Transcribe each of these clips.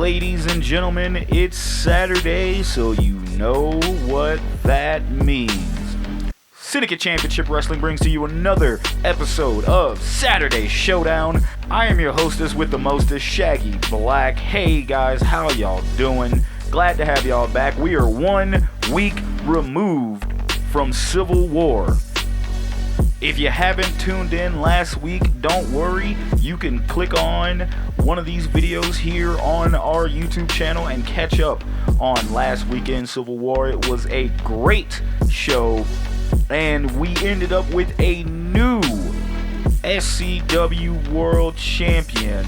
Ladies and gentlemen, it's Saturday, so you know what that means. Syndicate Championship Wrestling brings to you another episode of Saturday Showdown. I am your hostess with the mostest, Shaggy Black. Hey guys, how y'all doing? Glad to have y'all back. We are 1 week removed from Civil War. If you haven't tuned in last week, don't worry. You can click on one of these videos here on our YouTube channel and catch up on last weekend's Civil War. It was a great show, and we ended up with a new SCW World Champion,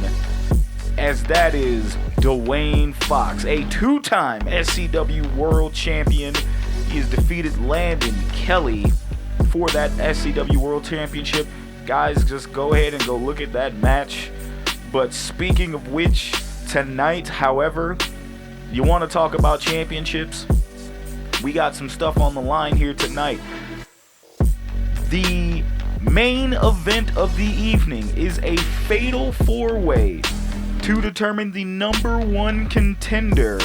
as that is Dwayne Fox, a two-time SCW World Champion. He has defeated Landon Kelly for that SCW World Championship. Guys, just go ahead and go look at that match. But speaking of which, tonight, however, you want to talk about championships? We got some stuff on the line here tonight. The main event of the evening is a fatal four-way to determine the number one contender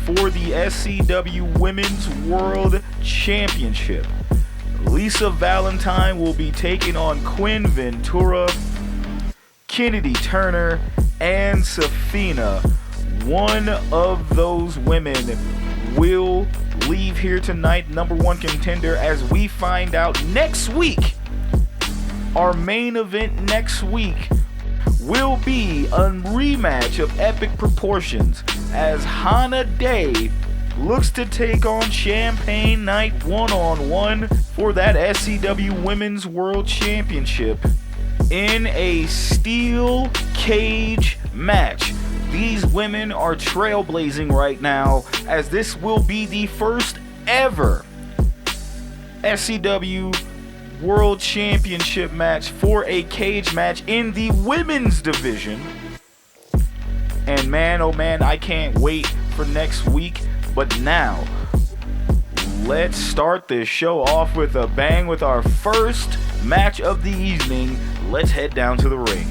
for the SCW Women's World Championship. Lisa Valentine will be taking on Quinn Ventura, Kennedy Turner, and Sefina. One of those women will leave here tonight, number one contender, as we find out next week. Our main event next week will be a rematch of epic proportions as Hannah Day looks to take on Champagne Knight one-on-one for that SCW Women's World Championship in a steel cage match. These women are trailblazing right now, as this will be the first ever SCW World Championship match for a cage match in the women's division. And man, oh man, I can't wait for next week. But now, let's start this show off with a bang with our first match of the evening. Let's head down to the ring.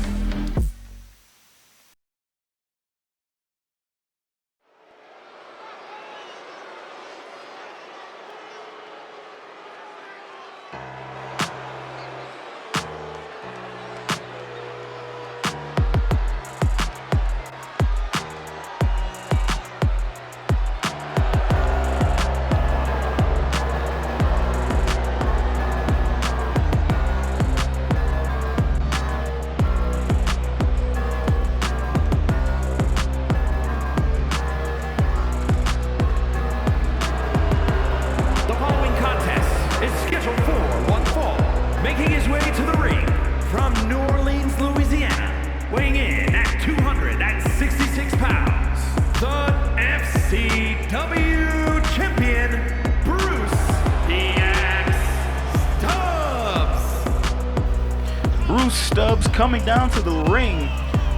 Stubbs coming down to the ring,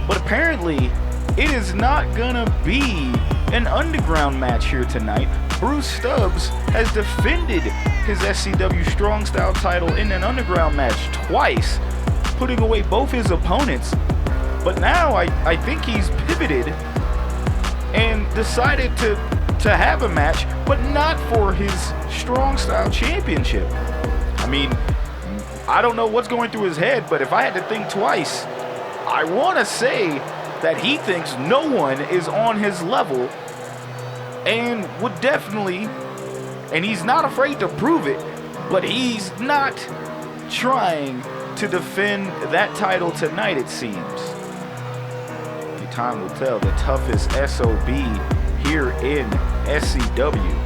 but apparently it is not gonna be an underground match here tonight. Bruce Stubbs has defended his SCW Strong Style title in an underground match twice, putting away both his opponents. But now I think he's pivoted and decided to have a match, but not for his Strong Style Championship. I mean, I don't know what's going through his head, but if I had to think twice, I want to say that he thinks no one is on his level and would definitely, and he's not afraid to prove it, but he's not trying to defend that title tonight, it seems. The time will tell. The toughest SOB here in SCW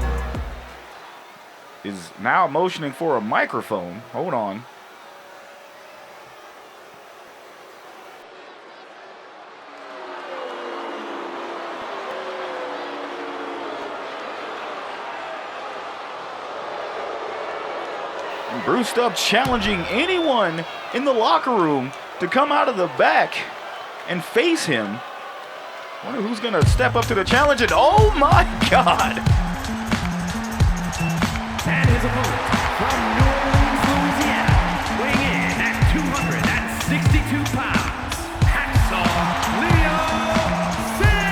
is now motioning for a microphone. Hold on. Bruce Stubbs challenging anyone in the locker room to come out of the back and face him. Wonder who's gonna step up to the challenge, and oh my God! And his opponent from New Orleans, Louisiana, weighing in at 262 pounds, Hacksaw Leo Sin.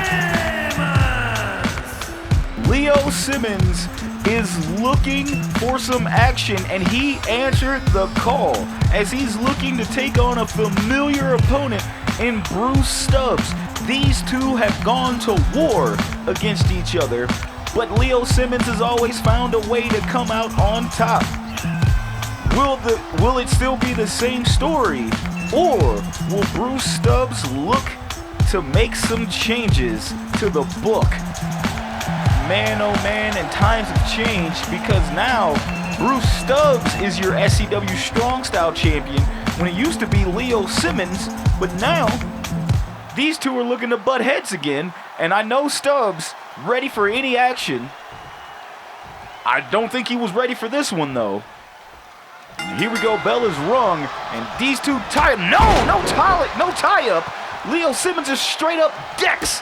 Simmons is looking for some action, and he answered the call as he's looking to take on a familiar opponent in Bruce Stubbs. These two have gone to war against each other, but Leo Simmons has always found a way to come out on top. Will it still be the same story, or will Bruce Stubbs look to make some changes to the book? Man, oh man, and times have changed, because now Bruce Stubbs is your SCW Strong Style Champion when it used to be Leo Simmons, but now these two are looking to butt heads again, and I know Stubbs ready for any action. I don't think he was ready for this one though. Here we go, bell is rung, and these two tie up. No tie up. Leo Simmons is straight up decks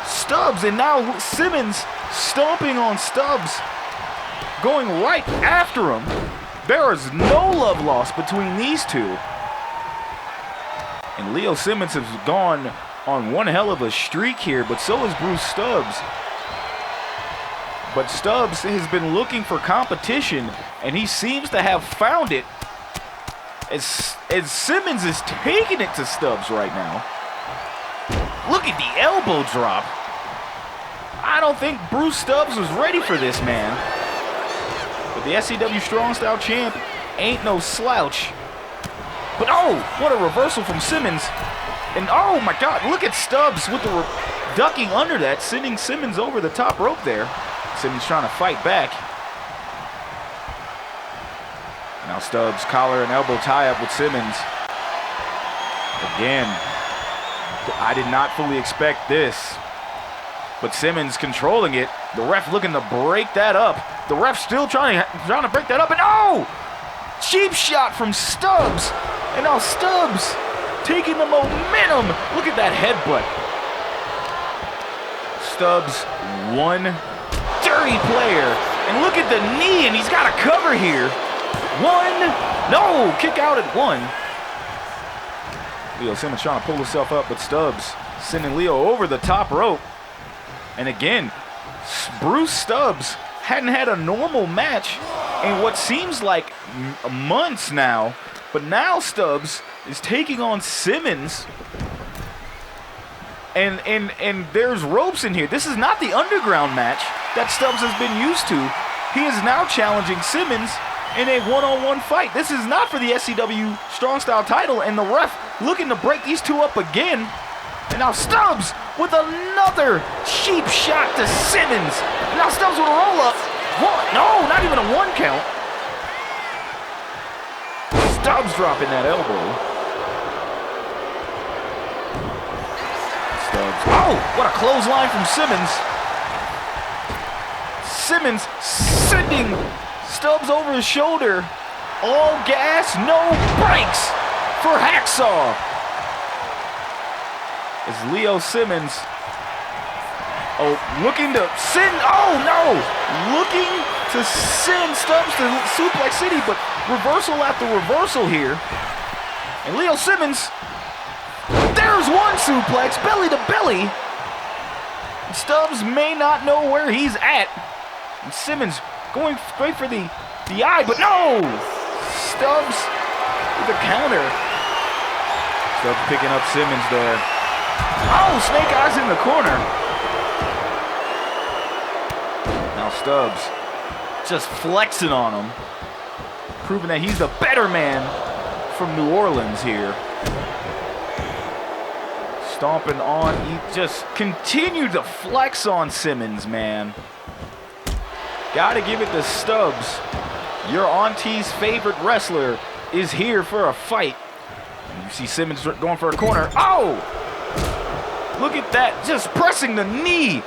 Stubbs, and now Simmons stomping on Stubbs, going right after him. There is no love lost between these two. And Leo Simmons has gone on one hell of a streak here, but so has Bruce Stubbs. But Stubbs has been looking for competition, and he seems to have found it as Simmons is taking it to Stubbs right now. Look at the elbow drop. I don't think Bruce Stubbs was ready for this, man. But the SCW Strong Style Champ ain't no slouch. But oh, what a reversal from Simmons. And oh my God, look at Stubbs with the ducking under that, sending Simmons over the top rope there. Simmons trying to fight back. Now Stubbs collar and elbow tie up with Simmons. Again, I did not fully expect this. But Simmons controlling it. The ref looking to break that up. The ref still trying to break that up. And oh! Cheap shot from Stubbs. And now Stubbs taking the momentum. Look at that headbutt. Stubbs, one dirty player. And look at the knee, and he's got a cover here. One. No, kick out at one. Leo Simmons trying to pull himself up, but Stubbs sending Leo over the top rope. And again, Bruce Stubbs hadn't had a normal match in what seems like months now. But now Stubbs is taking on Simmons. And there's ropes in here. This is not the underground match that Stubbs has been used to. He is now challenging Simmons in a one-on-one fight. This is not for the SCW Strong Style title, and the ref looking to break these two up again. And now Stubbs with another cheap shot to Simmons. And now Stubbs with a roll-up. No, not even a one count. Stubbs dropping that elbow. Stubbs. Oh, what a clothesline from Simmons. Simmons sending Stubbs over his shoulder. All gas, no brakes for Hacksaw. As Leo Simmons, looking to send, looking to send Stubbs to Suplex City, but reversal after reversal here. And Leo Simmons, there's one suplex, belly to belly. Stubbs may not know where he's at. And Simmons going straight for the eye, but no! Stubbs with a counter. Stubbs picking up Simmons there. Oh, Snake Eyes in the corner. Now Stubbs just flexing on him, proving that he's the better man from New Orleans here. Stomping on, he just continued to flex on Simmons, man. Gotta give it to Stubbs. Your auntie's favorite wrestler is here for a fight. And you see Simmons going for a corner. Oh! Look at that, just pressing the knee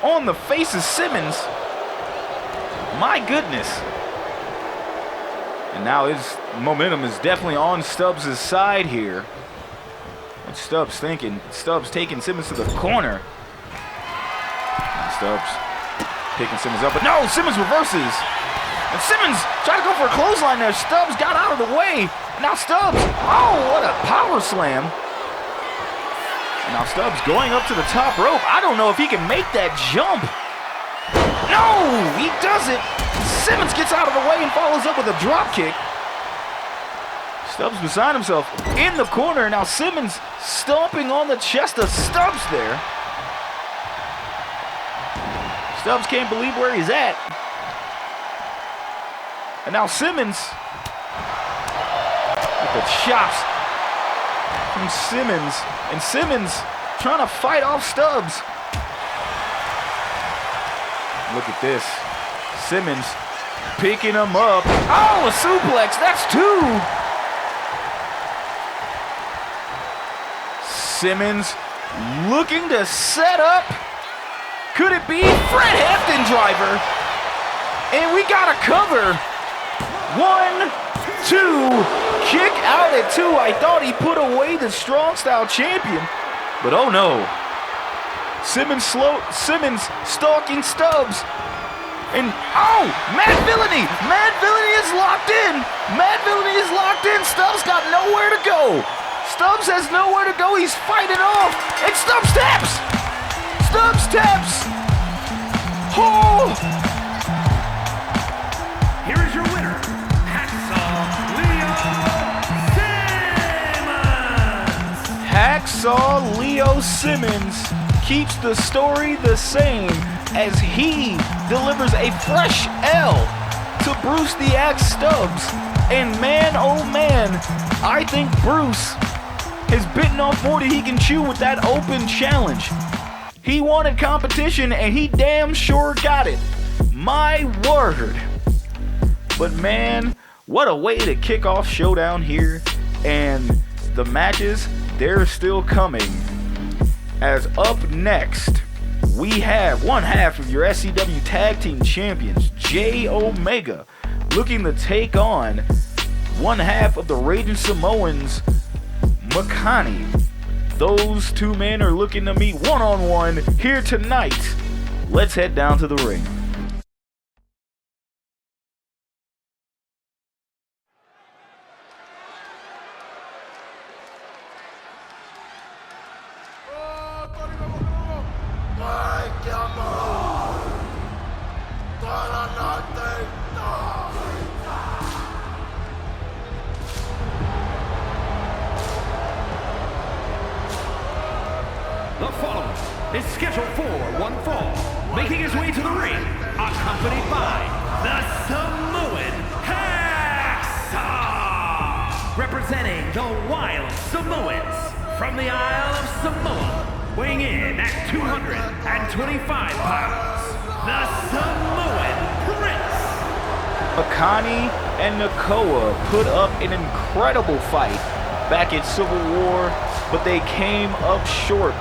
on the face of Simmons. My goodness. And now his momentum is definitely on Stubbs' side here. What's Stubbs thinking? Stubbs taking Simmons to the corner. And Stubbs picking Simmons up, but no, Simmons reverses. And Simmons trying to go for a clothesline there. Stubbs got out of the way. Now Stubbs, oh, what a power slam. And now Stubbs going up to the top rope. I don't know if he can make that jump. No, he doesn't. Simmons gets out of the way and follows up with a drop kick. Stubbs beside himself in the corner. Now Simmons stomping on the chest of Stubbs there. Stubbs can't believe where he's at. And now Simmons with the chops from Simmons. And Simmons trying to fight off Stubbs. Look at this. Simmons picking him up. Oh, a suplex. That's two. Simmons looking to set up. Could it be Fred Hampton driver? And we got a cover. 1, 2, kick out at 2. I thought he put away the strong style champion, but oh no. Simmons stalking Stubbs. And oh, Mad Villainy. Mad Villainy is locked in. Mad Villainy is locked in. Stubbs got nowhere to go. Stubbs has nowhere to go. He's fighting off. And Stubbs taps. Stubbs taps. Oh. Here is your winner, Hacksaw Leo Simmons. Hacksaw Leo Simmons keeps the story the same as he delivers a fresh L to Bruce the Axe Stubbs. And man, oh man, I think Bruce has bitten off more than he can chew with that open challenge. He wanted competition and he damn sure got it. My word. But man, what a way to kick off Showdown here. And the matches, they're still coming. As up next, we have one half of your SCW Tag Team Champions, J Omega, looking to take on one half of the Raging Samoans, Makani. Those two men are looking to meet one-on-one here tonight. Let's head down to the ring. The following is scheduled for one fall, making his way to the ring, accompanied by the Samoan Hacksaw, representing the Wild Samoans from the Isle of Samoa, weighing in at 225 pounds, the Samoan Prince. Makani and Nakoa put up an incredible fight back at Civil War, but they came up short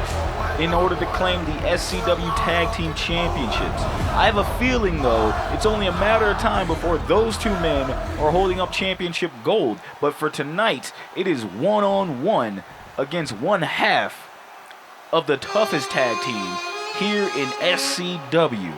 in order to claim the SCW Tag Team Championships. I have a feeling, though, it's only a matter of time before those two men are holding up championship gold. But for tonight, it is one-on-one against one half of the toughest tag team here in SCW.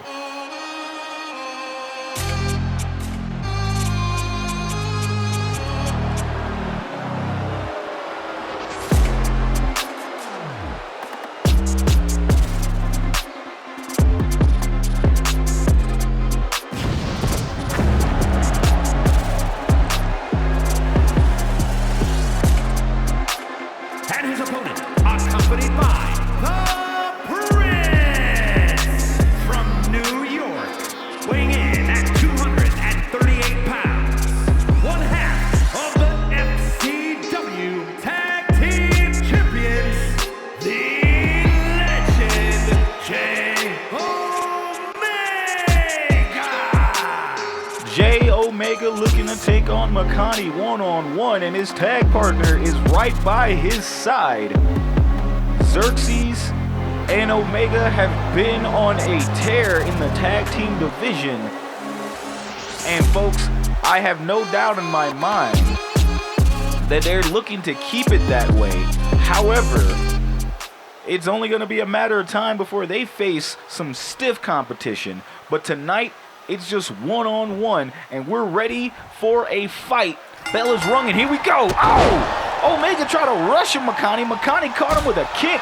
Looking to take on Makani one-on-one, and his tag partner is right by his side. Xerxes and Omega have been on a tear in the tag team division. And folks, I have no doubt in my mind that they're looking to keep it that way. However, it's only going to be a matter of time before they face some stiff competition. But tonight, it's just one-on-one, and we're ready for a fight. Bell is rung, and here we go. Oh! Omega tried to rush him, Makani. Makani caught him with a kick.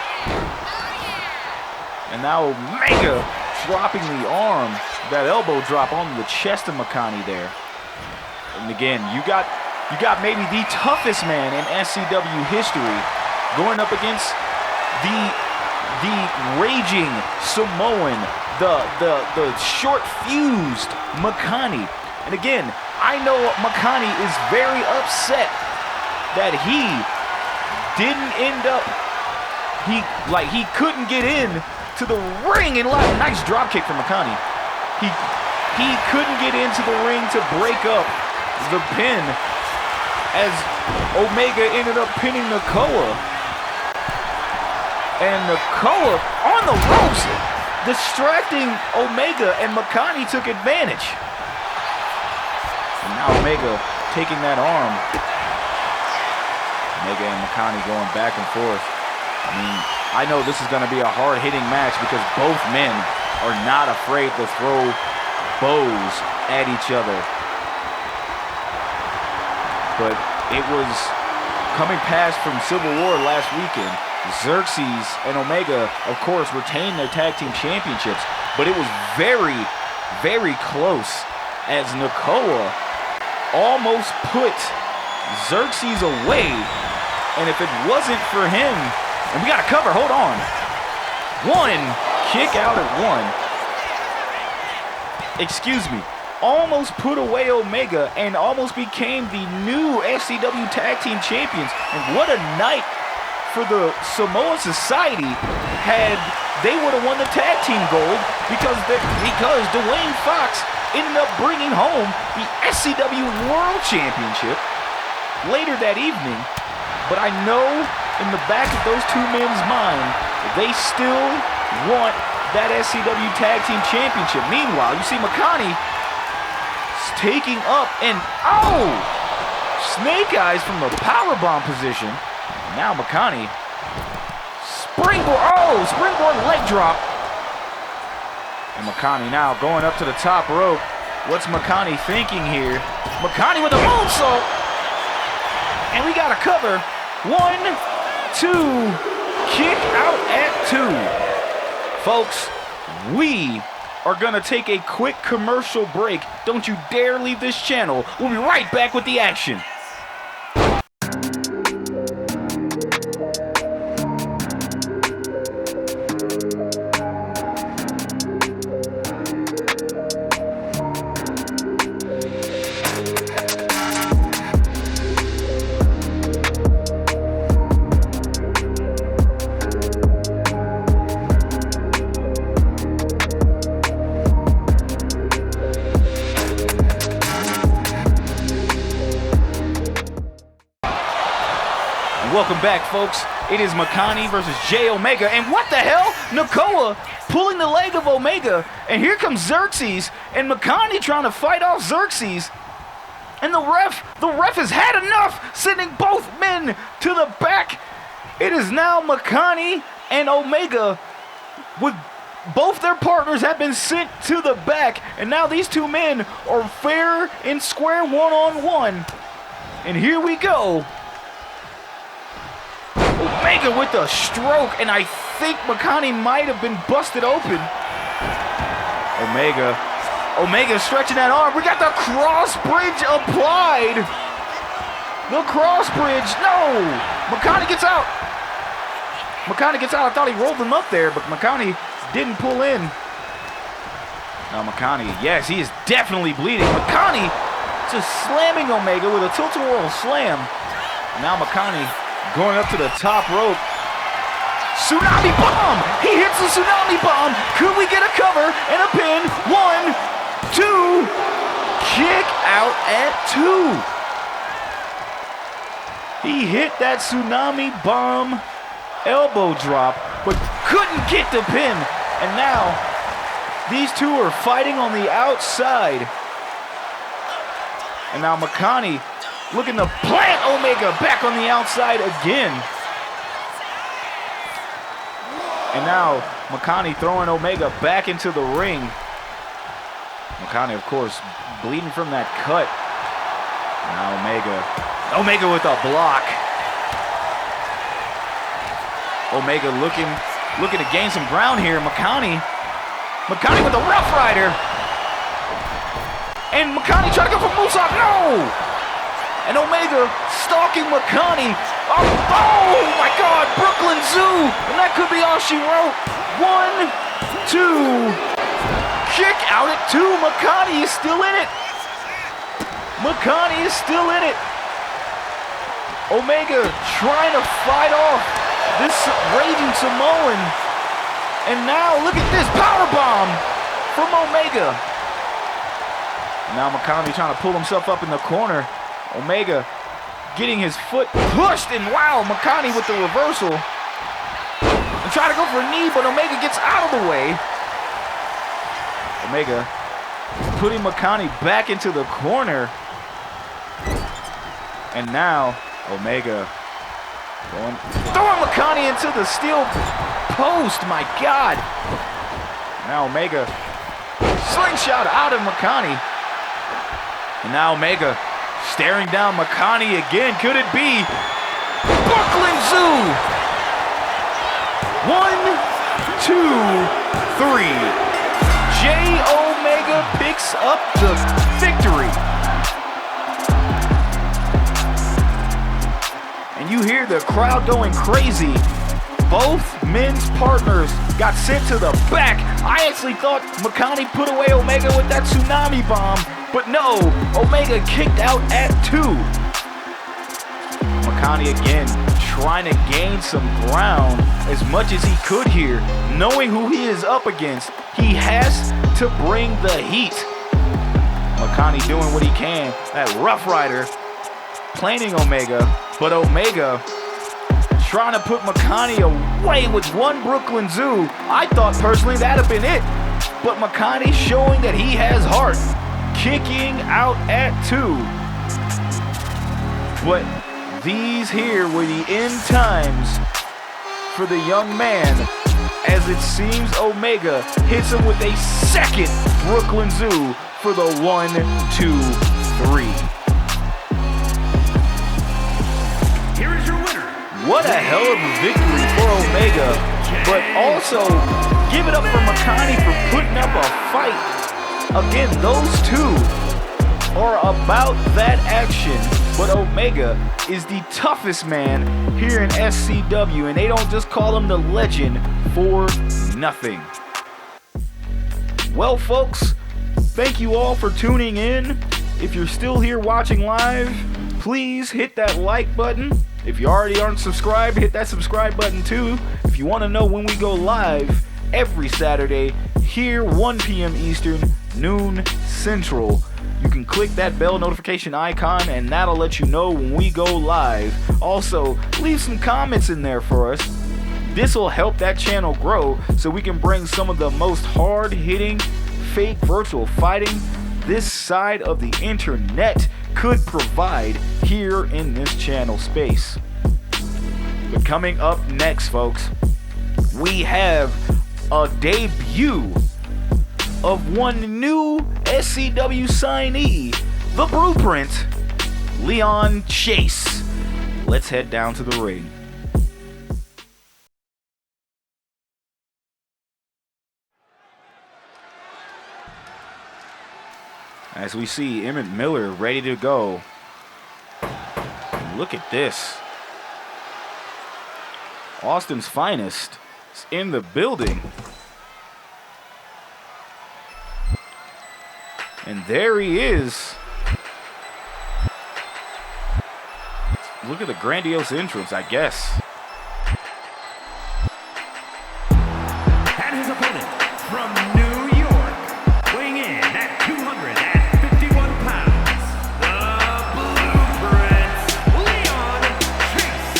And now Omega dropping the arm. That elbow drop on the chest of Makani there. And again, you got maybe the toughest man in SCW history going up against the raging Samoan, the short-fused Makani. And again, I know Makani is very upset that he didn't end up, he couldn't get in to the ring. And nice drop kick from Makani. He couldn't get into the ring to break up the pin as Omega ended up pinning Nakoa. And Nakoa on the ropes, distracting Omega, and Makani took advantage. And now Omega taking that arm. Omega and Makani going back and forth. I mean, I know this is going to be a hard-hitting match because both men are not afraid to throw bows at each other. But it was coming past from Civil War last weekend. Xerxes and Omega, of course, retained their tag team championships, but it was very, very close as Nakoa almost put Xerxes away. And if it wasn't for him, and we got to cover, hold on. One kick out at one. Excuse me. Almost put away Omega and almost became the new SCW Tag Team Champions. And what a night for the Samoan Society had they would have won the tag team gold because Dwayne Fox ended up bringing home the SCW World Championship later that evening. But I know in the back of those two men's mind, they still want that SCW Tag Team Championship. Meanwhile, you see Makani taking up and snake eyes from the powerbomb position. Now Makani springboard leg drop. And Makani now going up to the top rope. What's Makani thinking here? Makani with a moonsault. And we got a cover. 1, 2, kick out at 2. Folks, we are gonna take a quick commercial break. Don't you dare leave this channel. We'll be right back with the action. Welcome back, folks. It is Makani versus J Omega. And what the hell? Nakoa pulling the leg of Omega. And here comes Xerxes. And Makani trying to fight off Xerxes. And the ref has had enough, sending both men to the back. It is now Makani and Omega with both their partners have been sent to the back. And now these two men are fair and square one-on-one. And here we go. Omega with a stroke, and I think Makani might have been busted open. Omega stretching that arm. We got the cross bridge applied. The cross bridge, no! Makani gets out. I thought he rolled him up there, but Makani didn't pull in. Now Makani, yes, he is definitely bleeding. Makani just slamming Omega with a tilt-a-whirl slam. Now Makani going up to the top rope. Tsunami bomb! He hits the tsunami bomb. Could we get a cover and a pin? 1, 2. Kick out at 2. He hit that tsunami bomb elbow drop, but couldn't get the pin. And now these two are fighting on the outside. And now Makani looking to plant Omega back on the outside again. And now Makani throwing Omega back into the ring. Makani, of course, bleeding from that cut. Now Omega with a block. Omega looking to gain some ground here. Makani with the Rough Rider. And Makani trying to go for moonsault. No! And Omega stalking Makani. Oh my God, Brooklyn Zoo. And that could be all she wrote. 1, 2. Kick out at 2. Makani is still in it. Makani is still in it. Omega trying to fight off this raging Samoan. And now look at this powerbomb from Omega. Now Makani trying to pull himself up in the corner. Omega getting his foot pushed, and wow, Makani with the reversal. And trying to go for a knee, but Omega gets out of the way. Omega putting Makani back into the corner. And now Omega throwing Makani into the steel post, my God. Now Omega slingshot out of Makani. And now Omega staring down Makani again. Could it be Brooklyn Zoo? 1, 2, 3. J. Omega picks up the victory. And you hear the crowd going crazy. Both men's partners got sent to the back. I actually thought Makani put away Omega with that tsunami bomb, but no, Omega kicked out at 2. Makani again trying to gain some ground as much as he could here. Knowing who he is up against, he has to bring the heat. Makani doing what he can. That Rough Rider planning Omega, but Omega trying to put Makani away with 1 Brooklyn Zoo. I thought personally that'd have been it, but Makani showing that he has heart, kicking out at 2. But these here were the end times for the young man, as it seems Omega hits him with a second Brooklyn Zoo for the 1, 2, 3. What a hell of a victory for Omega, but also give it up for Makani for putting up a fight. Again, those two are about that action, but Omega is the toughest man here in SCW, and they don't just call him the legend for nothing. Well, folks, thank you all for tuning in. If you're still here watching live, please hit that like button. If you already aren't subscribed, hit that subscribe button too. If you want to know when we go live every Saturday, here 1 p.m. Eastern, noon Central, you can click that bell notification icon and that'll let you know when we go live. Also, leave some comments in there for us. This will help that channel grow so we can bring some of the most hard-hitting, fake virtual fighting this side of the internet could provide here in this channel space. But coming up next, folks, we have a debut of 1 new SCW signee, the Blueprint, Leon Chase. Let's head down to the ring. As we see Emmett Miller ready to go. Look at this. Austin's finest is in the building. And there he is. Look at the grandiose entrance, I guess. And his opponent from New York, weighing in at 251 pounds, the Blueprint, Leon Chase.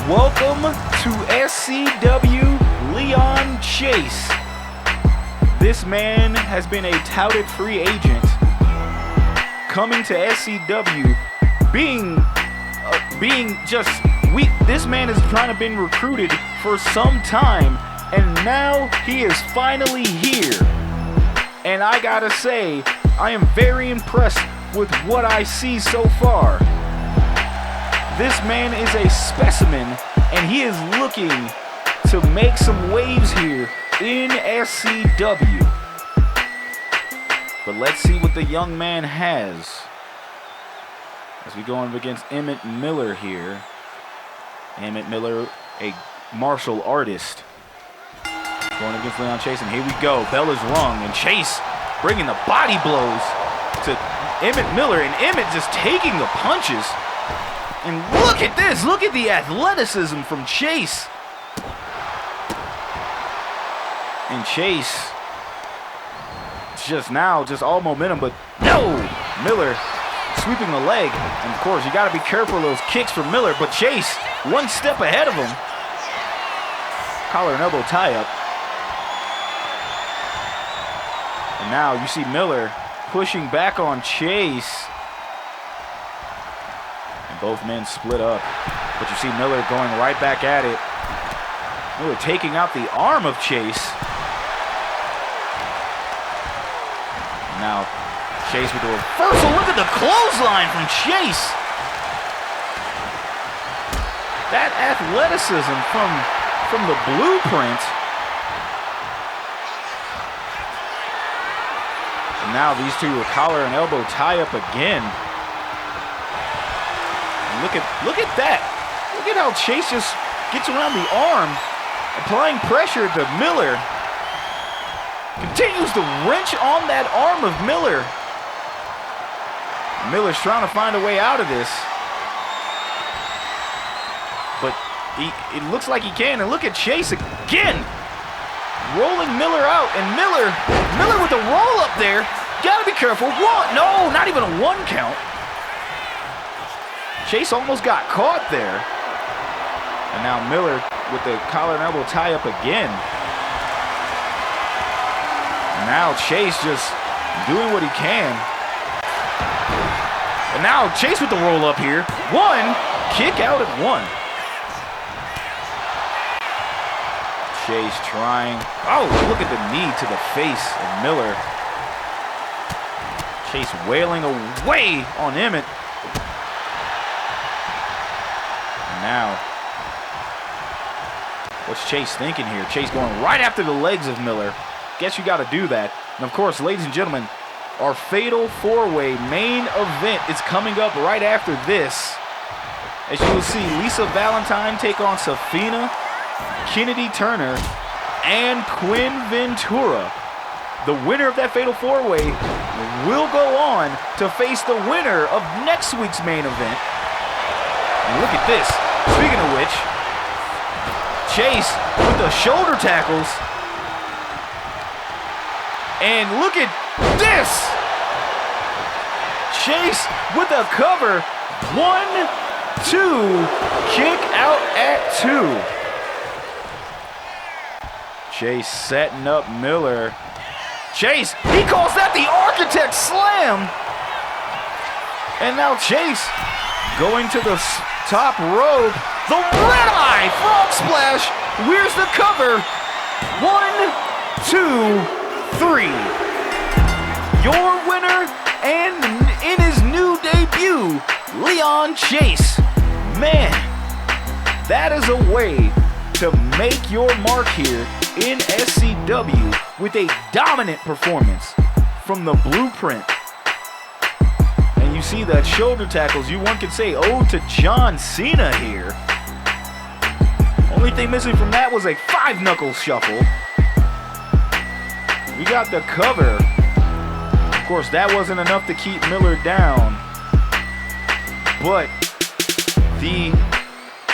Welcome to SCW Leon Chase. This man has been a touted free agent coming to SCW, this man has trying to been recruited for some time, and now he is finally here. And I gotta say, I am very impressed with what I see so far. This man is a specimen, and he is looking to make some waves here in SCW. But let's see what the young man has. As we go in against Emmett Miller here. Emmett Miller, a martial artist. Going against Leon Chase, and here we go. Bell is rung, and Chase bringing the body blows to Emmett Miller, and Emmett just taking the punches. And look at this. Look at the athleticism from Chase. And Chase just all momentum, but no! Miller sweeping the leg. And of course, you got to be careful of those kicks from Miller, but Chase one step ahead of him. Collar and elbow tie up. And now you see Miller pushing back on Chase. And both men split up. But you see Miller going right back at it. Miller taking out the arm of Chase. And now Chase with the reversal. Look at the clothesline from Chase. That athleticism from the blueprint. And now these two will collar and elbow tie up again. And look at that. Look at how Chase just gets around the arm, applying pressure to Miller. Continues to wrench on that arm of Miller. Miller's trying to find a way out of this. But it looks like he can. And look at Chase again. Rolling Miller out. And Miller with the roll up there. Gotta be careful. One. No, not even a one count. Chase almost got caught there. And now Miller with the collar and elbow tie up again. And now Chase just doing what he can. And now Chase with the roll up here. One. Kick out at one. Chase trying. Oh, look at the knee to the face of Miller. Chase wailing away on Emmett. And now, what's Chase thinking here? Chase going right after the legs of Miller. Guess you got to do that. And of course, ladies and gentlemen, our Fatal 4-Way main event is coming up right after this. As you will see, Lisa Valentine take on Sefina, Kennedy Turner, and Quinn Ventura. The winner of that Fatal 4-Way will go on to face the winner of next week's main event. And look at this. Speaking of which, Chase with the shoulder tackles. And look at this. Chase with a cover. 1, 2, kick out at 2. Chase setting up Miller. Chase, he calls that the Architect Slam. And now Chase going to the top rope. The red eye frog splash. Where's the cover? 1, 2, 3. Your winner and in his new debut, Leon Chase. Man, that is a way to make your mark here in SCW with a dominant performance from the blueprint. And you see that shoulder tackles, one could say ode to John Cena here. Only thing missing from that was a 5-knuckle shuffle. We got the cover. Of course, that wasn't enough to keep Miller down. But the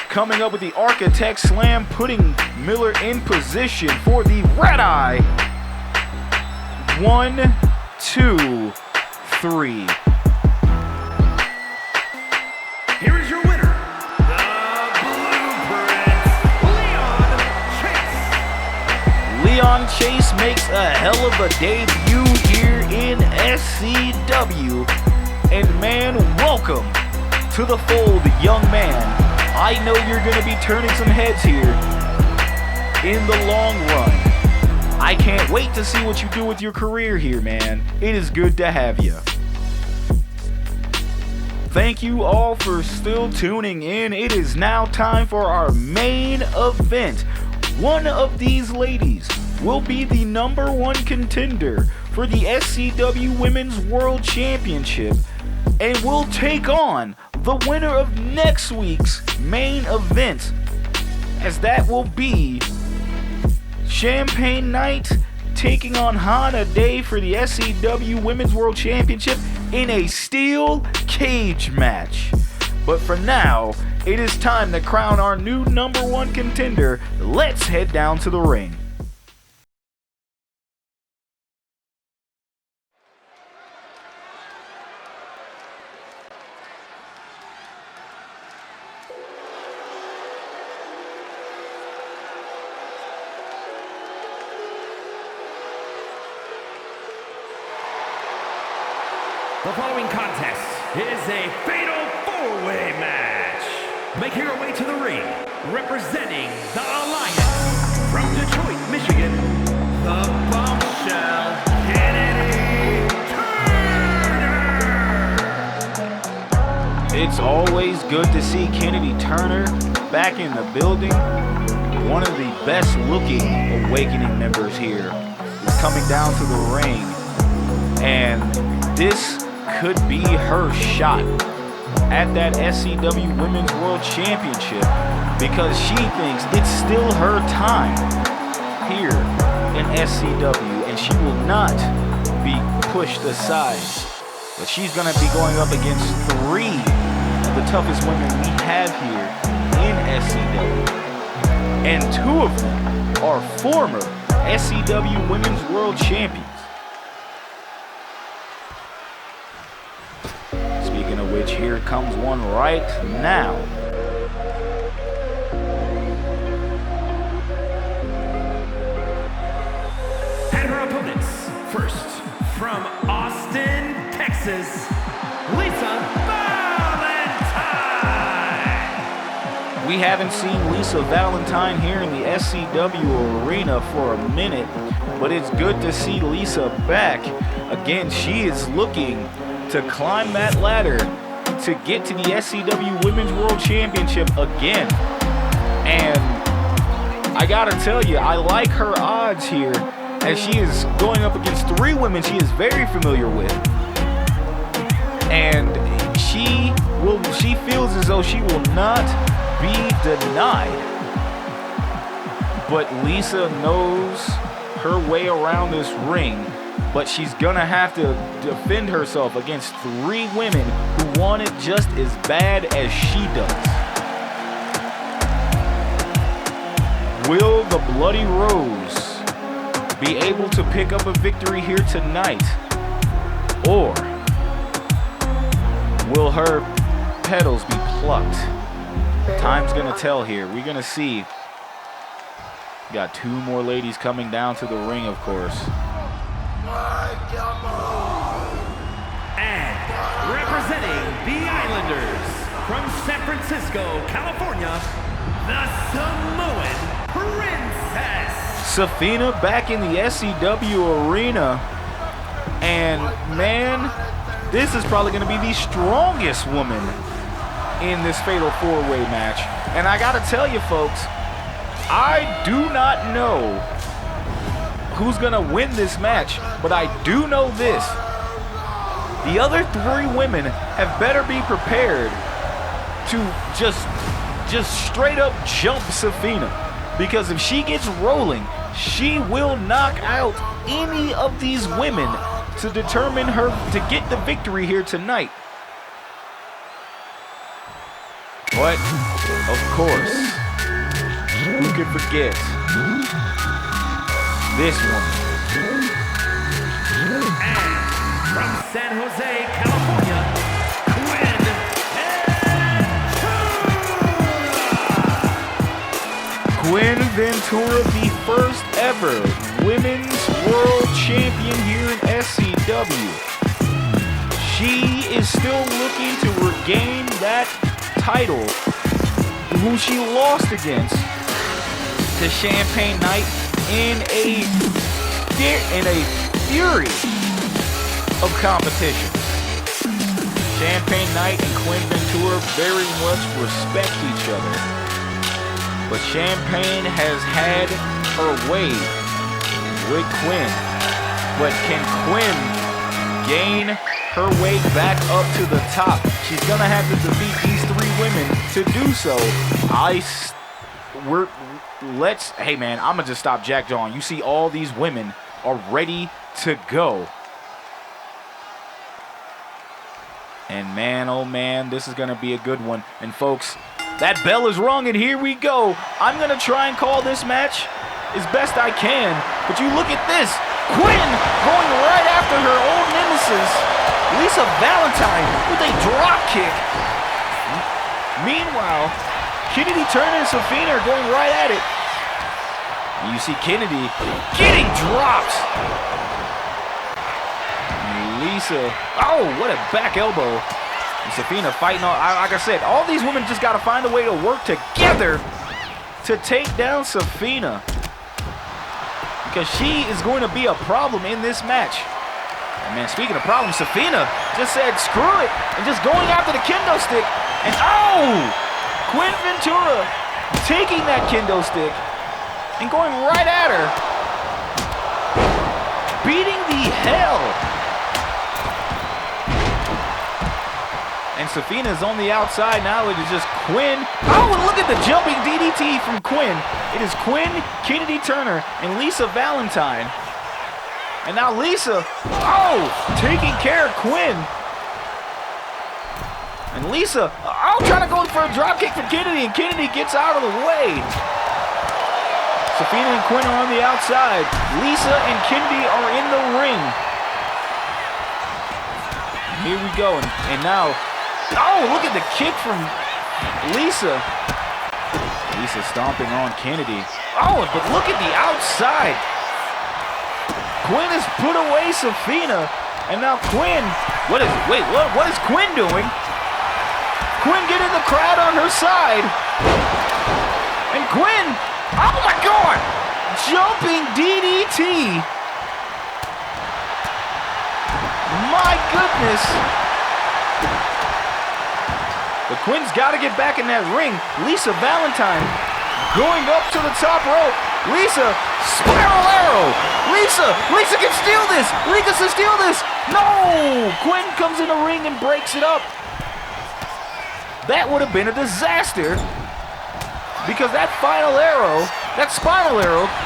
coming up with the Architect Slam, putting Miller in position for the red eye. 1, 2, 3. Here is your winner, the Blueprint, Leon Chase. Leon Chase makes a hell of a debut here in SCW. And man, welcome to the fold, young man. I know you're going to be turning some heads here in the long run. I can't wait to see what you do with your career here, man. It is good to have you. Thank you all for still tuning in. It is now time for our main event. One of these ladies will be the #1 contender for the SCW Women's World Championship and will take on the winner of next week's main event, as that will be Champagne Knight taking on Hana Day for the SCW Women's World Championship in a steel cage match. But for now, it is time to crown our new #1 contender. Let's head down to the ring. The following contest is a fatal four-way match. Making her way to the ring, representing the Alliance from Detroit, Michigan, the Bombshell, Kennedy Turner. It's always good to see Kennedy Turner back in the building. One of the best-looking Awakening members here is coming down to the ring, and this could be her shot at that SCW Women's World Championship, because she thinks it's still her time here in SCW and she will not be pushed aside. But she's going to be going up against 3 of the toughest women we have here in SCW, and 2 of them are former SCW Women's World Champions. Which here comes one right now. And her opponents, first from Austin, Texas, Lisa Valentine. We haven't seen Lisa Valentine here in the SCW arena for a minute, but it's good to see Lisa back. Again, she is looking to climb that ladder to get to the SCW Women's World Championship again. And I gotta tell you, I like her odds here, as she is going up against 3 women she is very familiar with. And she feels as though she will not be denied. But Lisa knows her way around this ring, but she's gonna have to defend herself against 3 women who want it just as bad as she does. Will the Bloody Rose be able to pick up a victory here tonight? Or will her petals be plucked? Time's gonna tell here. We're gonna see. Got 2 more ladies coming down to the ring, of course. And representing the Islanders from San Francisco, California, the Samoan Princess. Sefina back in the SCW arena. And man, this is probably going to be the strongest woman in this fatal 4-way match. And I got to tell you folks, I do not know who's gonna win this match, but I do know this: the other 3 women have better be prepared to just straight up jump Sefina, because if she gets rolling, she will knock out any of these women to determine her to get the victory here tonight. But of course, who could forget this one? And from San Jose, California, Quinn Ventura. Quinn Ventura, the first ever Women's World Champion here in SCW. She is still looking to regain that title, who she lost against to Champagne Knight in a fury of competition. Champagne Knight and Quinn Ventura very much respect each other, but Champagne has had her way with Quinn. But can Quinn gain her way back up to the top? She's going to have to defeat these 3 women to do so. Hey man, I'm going to just stop jack-jawing. You see all these women are ready to go. And man, oh man, this is going to be a good one. And folks, that bell is rung and here we go. I'm going to try and call this match as best I can. But you look at this. Quinn going right after her old nemesis, Lisa Valentine, with a drop kick. Meanwhile, Kennedy Turner and Sefina are going right at it. And you see Kennedy getting drops. And Lisa, oh, what a back elbow. And Sefina fighting, like I said, all these women just got to find a way to work together to take down Sefina. Because she is going to be a problem in this match. And man, speaking of problems, Sefina just said screw it and just going after the kendo stick. And oh! Quinn Ventura taking that kendo stick and going right at her. Beating the hell. And Sefina's on the outside now. It is just Quinn. Oh, and look at the jumping DDT from Quinn. It is Quinn, Kennedy Turner, and Lisa Valentine. And now Lisa, oh, taking care of Quinn. And Lisa, oh, trying to go for a dropkick from Kennedy, and Kennedy gets out of the way. Sefina and Quinn are on the outside. Lisa and Kennedy are in the ring. And here we go, and now, oh, look at the kick from Lisa. Lisa stomping on Kennedy. Oh, but look at the outside. Quinn has put away Sefina, and now Quinn, what is Quinn doing? Quinn getting the crowd on her side. And Quinn, oh my God, jumping DDT. My goodness. But Quinn's got to get back in that ring. Lisa Valentine going up to the top rope. Lisa, spiral arrow. Lisa can steal this. Lisa can steal this. No! Quinn comes in the ring and breaks it up. That would have been a disaster because that final arrow, that spiral arrow, would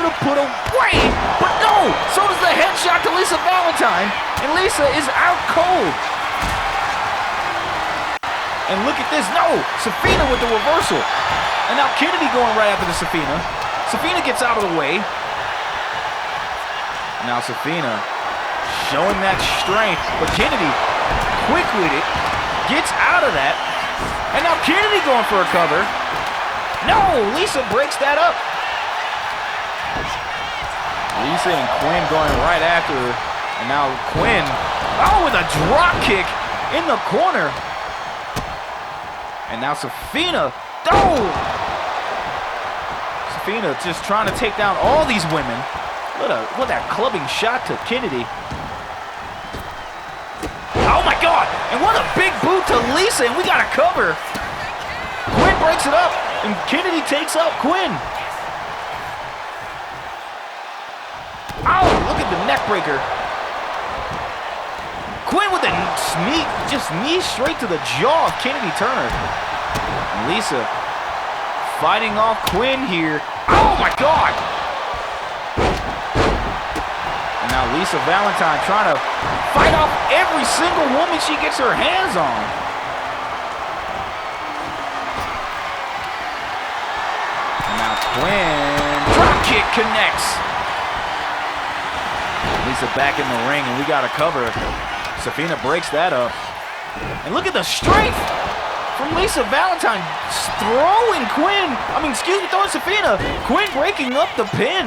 have put away. But no! So does the headshot to Lisa Valentine, and Lisa is out cold. And look at this. No! Sefina with the reversal. And now Kennedy going right after the Sefina. Sefina gets out of the way. Now Sefina showing that strength. But Kennedy, quick with it, gets out of that. And now Kennedy going for a cover. No! Lisa breaks that up. Lisa and Quinn going right after her. And now Quinn, oh, with a drop kick in the corner. And now Sefina, oh! Sefina just trying to take down all these women. What that clubbing shot to Kennedy. Oh my God! And what a big boot to Lisa, and we got a cover. Quinn breaks it up, and Kennedy takes out Quinn. Oh, look at the neck breaker. Quinn with a knee straight to the jaw of Kennedy Turner. And Lisa fighting off Quinn here. Oh my God! And now Lisa Valentine trying to fight off every single woman she gets her hands on. And now Quinn, drop kick connects. Lisa back in the ring, and we got a cover. Sefina breaks that up. And look at the strength from Lisa Valentine throwing throwing Sefina. Quinn breaking up the pin.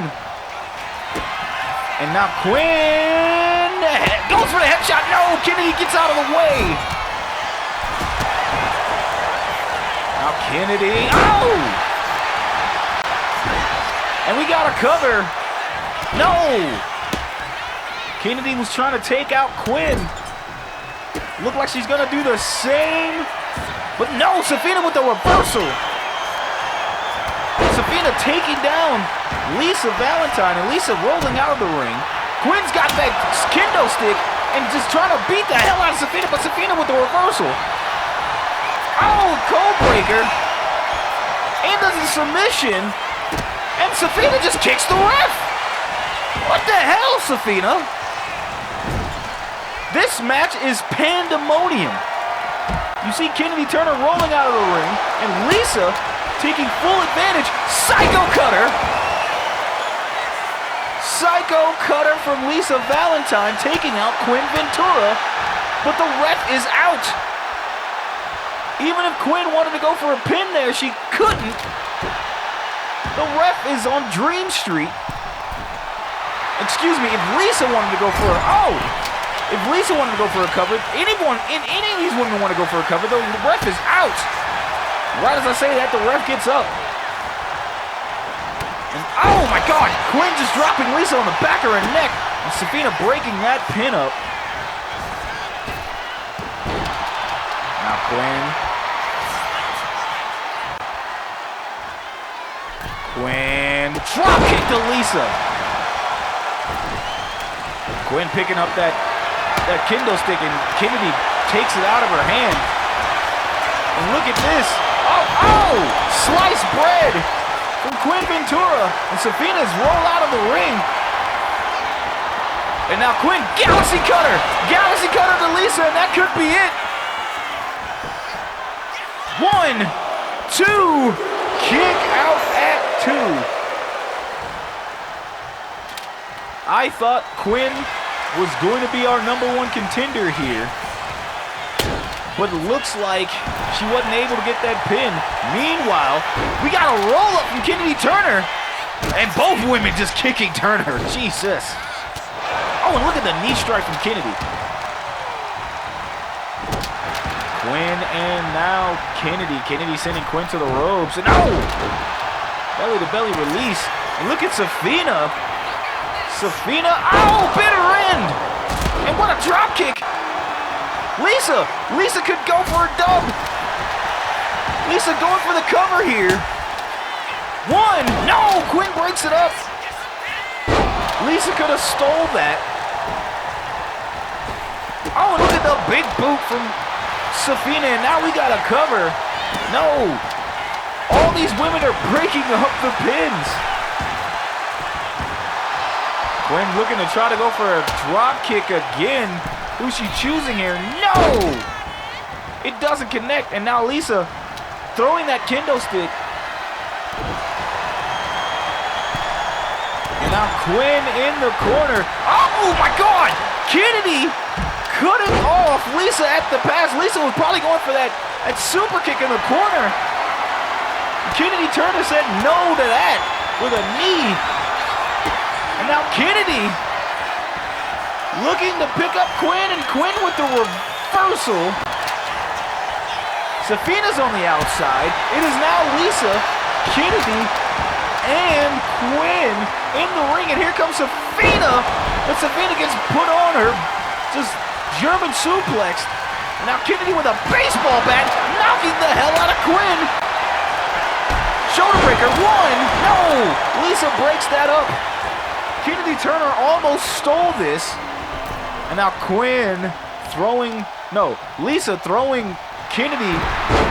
And now Quinn goes for the headshot. No, Kennedy gets out of the way. Now Kennedy, oh! And we got a cover. No! Kennedy was trying to take out Quinn. Looked like she's gonna do the same, but no, Sefina with the reversal. Sefina Sefina taking down Lisa Valentine, and Lisa rolling out of the ring. Quinn's got that kendo stick and just trying to beat the hell out of Sefina, but Sefina with the reversal. Oh, cold breaker. And does a submission. And Sefina just kicks the ref. What the hell, Sefina? This match is pandemonium. You see Kennedy Turner rolling out of the ring, and Lisa taking full advantage. Psycho cutter. Psycho cutter from Lisa Valentine taking out Quinn Ventura, but the ref is out. Even if Quinn wanted to go for a pin there, she couldn't. The ref is on Dream Street. Excuse me, if Lisa wanted to go for if Lisa wanted to go for a cover, any of these women want to go for a cover, the ref is out. Right as I say that, the ref gets up. And oh my God, Quinn just dropping Lisa on the back of her neck, and Sefina breaking that pin up. Now Quinn drop kick to Lisa. Quinn picking up that kendo stick, and Kennedy takes it out of her hand. And look at this. Oh! Sliced bread from Quinn Ventura. And Sefina's roll out of the ring. And now Quinn, Galaxy Cutter. Galaxy Cutter to Lisa, and that could be it. 1, 2, kick out at 2. I thought Quinn was going to be our #1 contender here, but it looks like she wasn't able to get that pin. Meanwhile, we got a roll-up from Kennedy Turner, and both women just kicking Turner. Jesus. Oh, and look at the knee strike from Kennedy. Quinn and now Kennedy. Kennedy sending Quinn to the ropes, and oh! Belly-to-belly release. And look at Sefina. Sefina, oh, bitter end! And what a drop kick! Lisa could go for a dub. Lisa going for the cover here. 1, no, Quinn breaks it up. Lisa could have stole that. Oh, and look at the big boot from Sefina, and now we got a cover. No, all these women are breaking up the pins. Quinn looking to try to go for a drop kick again. Who's she choosing here? No! It doesn't connect. And now Lisa throwing that kendo stick. And now Quinn in the corner. Oh my God! Kennedy cutting off Lisa at the pass. Lisa was probably going for that super kick in the corner. Kennedy Turner said no to that with a knee. And now Kennedy looking to pick up Quinn, and Quinn with the reversal. Sefina's on the outside. It is now Lisa, Kennedy, and Quinn in the ring. And here comes Sefina. But Sefina gets put on her. Just German suplexed. And now Kennedy with a baseball bat, knocking the hell out of Quinn. Shoulder breaker, 1. No! Lisa breaks that up. Kennedy Turner almost stole this. And now Lisa throwing Kennedy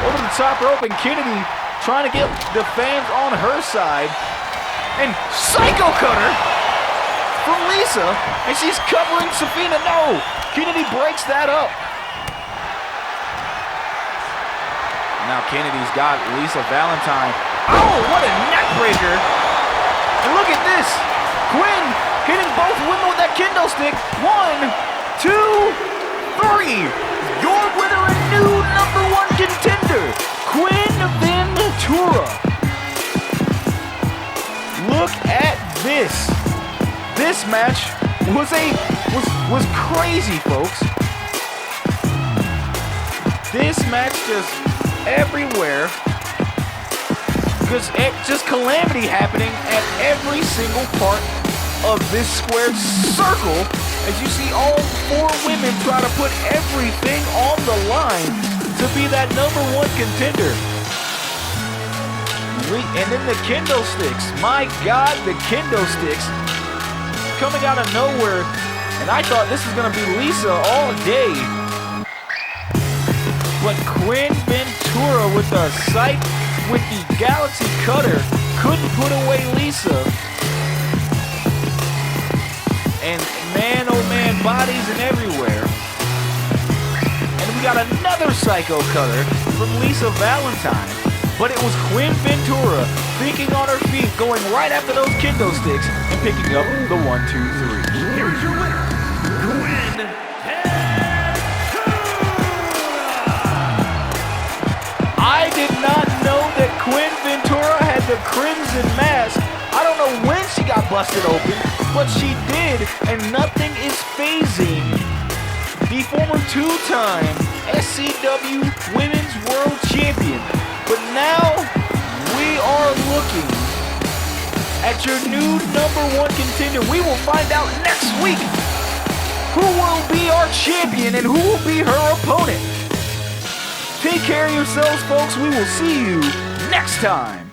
over the top rope, and Kennedy trying to get the fans on her side. And Psycho Cutter from Lisa, and she's covering Sefina. No! Kennedy breaks that up. Now Kennedy's got Lisa Valentine. Oh, what a neck breaker. And look at this. Quinn hitting both women with that kendo stick. 1, 2, 3. Your winner and new #1 contender, Quinn Ventura. Look at this. This match was crazy, folks. This match just everywhere. Just calamity happening at every single part of this squared circle, as you see all 4 women try to put everything on the line to be that #1 contender. And then the kendo sticks. My God, the kendo sticks coming out of nowhere. And I thought this was going to be Lisa all day. But Quinn Ventura with the sight, with the Galaxy Cutter, couldn't put away Lisa. And man, oh man, bodies and everywhere. And we got another Psycho Cutter from Lisa Valentine. But it was Quinn Ventura thinking on her feet, going right after those kendo sticks and picking up the 1, 2, 3. Here's your winner, Quinn Ventura! I did not know that Quinn Ventura had the Crimson Mask. I don't know when she got busted open, but she did, and nothing is phasing the former two-time SCW Women's World Champion. But now we are looking at your new #1 contender. We will find out next week who will be our champion and who will be her opponent. Take care of yourselves, folks. We will see you next time.